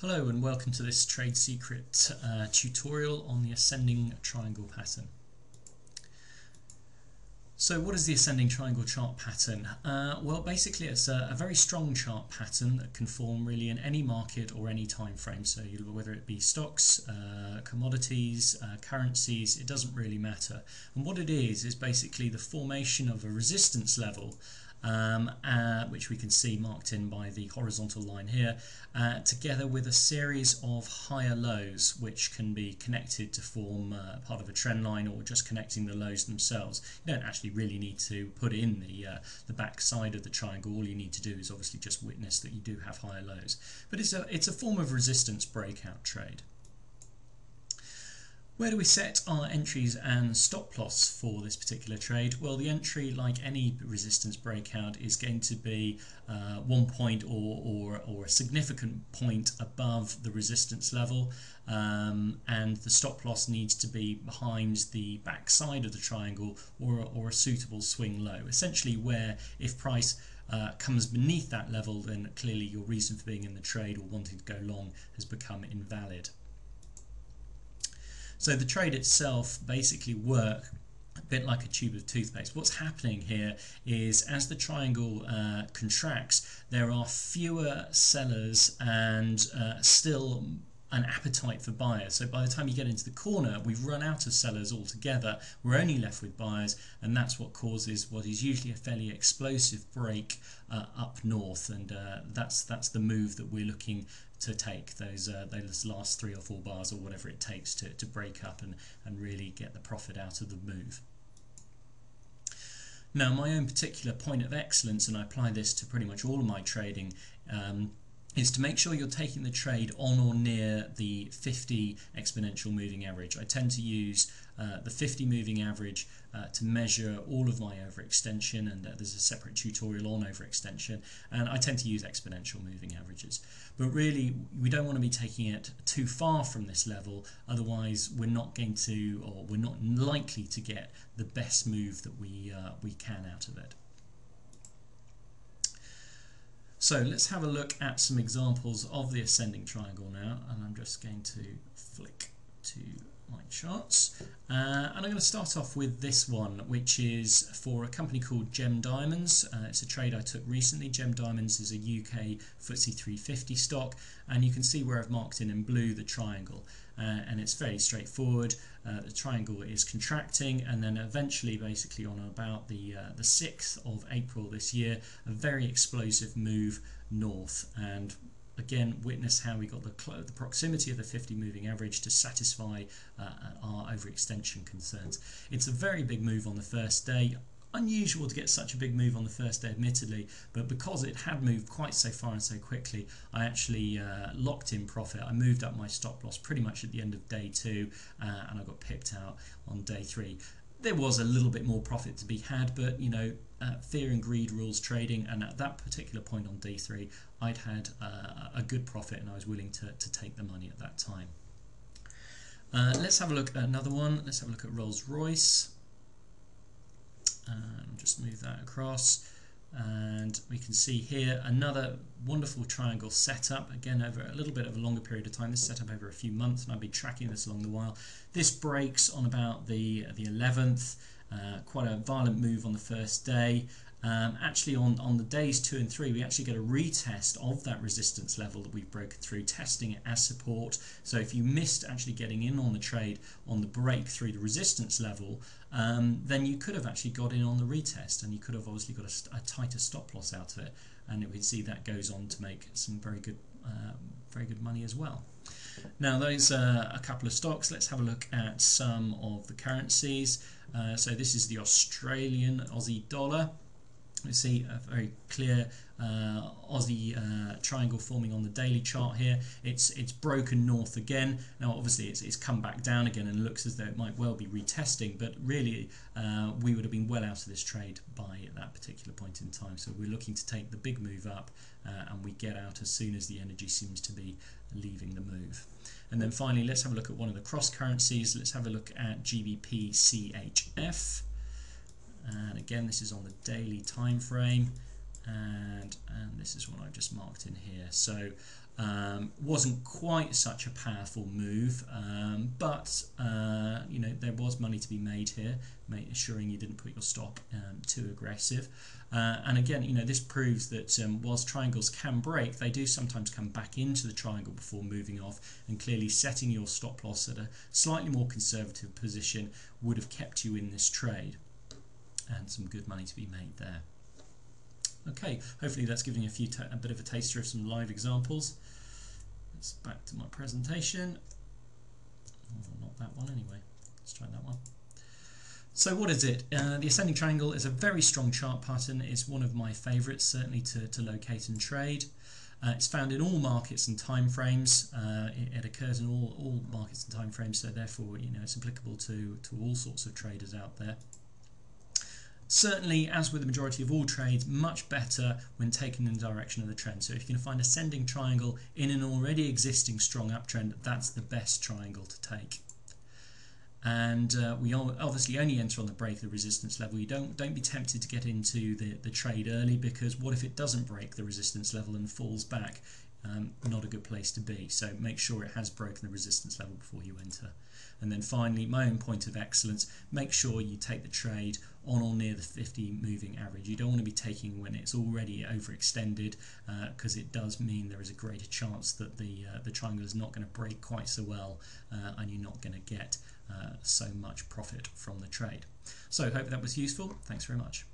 Hello and welcome to this trade secret tutorial on the ascending triangle pattern. So what is the ascending triangle chart pattern? Well, basically it's a very strong chart pattern that can form really in any market or any time frame. So whether it be stocks, commodities, currencies, it doesn't really matter. And what it is basically the formation of a resistance level, which we can see marked in by the horizontal line here, together with a series of higher lows which can be connected to form part of a trend line, or just connecting the lows themselves. You don't actually really need to put in the back side of the triangle. All you need to do is obviously just witness that you do have higher lows. But it's a form of resistance breakout trade. Where do we set our entries and stop loss for this particular trade? Well, the entry, like any resistance breakout, is going to be 1 point or a significant point above the resistance level, and the stop loss needs to be behind the back side of the triangle or a suitable swing low. Essentially, where if price comes beneath that level, then clearly your reason for being in the trade or wanting to go long has become invalid. So the trade itself basically works a bit like a tube of toothpaste. What's happening here is as the triangle contracts, there are fewer sellers and still an appetite for buyers. So by the time you get into the corner, we've run out of sellers altogether. We're only left with buyers, and that's what causes what is usually a fairly explosive break up north. And that's the move that we're looking to take, those last 3 or 4 bars or whatever it takes to break up and really get the profit out of the move. Now, my own particular point of excellence, and I apply this to pretty much all of my trading, is to make sure you're taking the trade on or near the 50 exponential moving average. I tend to use the 50 moving average to measure all of my overextension, and there's a separate tutorial on overextension, and I tend to use exponential moving averages. But really, we don't want to be taking it too far from this level, otherwise we're not going to, or we're not likely to get the best move that we can out of it. So let's have a look at some examples of the ascending triangle now, and I'm just going to flick to my charts, and I'm going to start off with this one, which is for a company called Gem Diamonds. It's a trade I took recently. Gem Diamonds is a UK FTSE 350 stock, and you can see where I've marked in blue the triangle, and it's fairly straightforward. The triangle is contracting, and then eventually, basically on about the 6th of April this year, a very explosive move north. And again, witness how we got the proximity of the 50 moving average to satisfy our overextension concerns. It's a very big move on the first day. Unusual to get such a big move on the first day, admittedly, but because it had moved quite so far and so quickly, I actually locked in profit. I moved up my stop loss pretty much at the end of day 2, and I got pipped out on day 3. There was a little bit more profit to be had, but you know, fear and greed rules trading, and at that particular point on day 3, I'd had a good profit, and I was willing to take the money at that time. Let's have a look at another one. Let's have a look at Rolls-Royce. Just move that across, and we can see here another wonderful triangle setup, again over a little bit of a longer period of time. This set up over a few months, and I've been tracking this along the while. This breaks on about the 11th, quite a violent move on the first day. Actually on the days 2 and 3, we actually get a retest of that resistance level that we've broken through, testing it as support. So if you missed actually getting in on the trade on the break through the resistance level, then you could have actually got in on the retest, and you could have obviously got a tighter stop loss out of it, and we see that goes on to make some very good money as well. Now, those are a couple of stocks. Let's have a look at some of the currencies. So this is the Australian Aussie dollar. We see a very clear Aussie triangle forming on the daily chart here. It's broken north again. Now obviously it's come back down again and looks as though it might well be retesting, but really we would have been well out of this trade by that particular point in time. So we're looking to take the big move up, and we get out as soon as the energy seems to be leaving the move. And then finally, let's have a look at one of the cross currencies. Let's have a look at GBP CHF. And again, this is on the daily time frame, and this is what I've just marked in here. So Wasn't quite such a powerful move, but you know, there was money to be made here, ensuring you didn't put your stop too aggressive. And again, you know, this proves that whilst triangles can break, they do sometimes come back into the triangle before moving off, and clearly setting your stop loss at a slightly more conservative position would have kept you in this trade, and some good money to be made there. Okay, hopefully that's giving you a bit of a taster of some live examples. Let's back to my presentation. Oh, not that one anyway. Let's try that one. So what is it? The ascending triangle is a very strong chart pattern. It's one of my favourites, certainly to locate and trade. It's found in all markets and time frames. It occurs in all markets and time frames, so therefore, you know, it's applicable to all sorts of traders out there. Certainly, as with the majority of all trades, much better when taken in the direction of the trend. So if you can find ascending triangle in an already existing strong uptrend, that's the best triangle to take. And we obviously only enter on the break of the resistance level. You don't be tempted to get into the trade early, because what if it doesn't break the resistance level and falls back? Not a good place to be. So make sure it has broken the resistance level before you enter. And then finally, my own point of excellence, make sure you take the trade on or near the 50 moving average. You don't want to be taking when it's already overextended, because it does mean there is a greater chance that the triangle is not going to break quite so well, and you're not going to get so much profit from the trade. So hope that was useful. Thanks very much.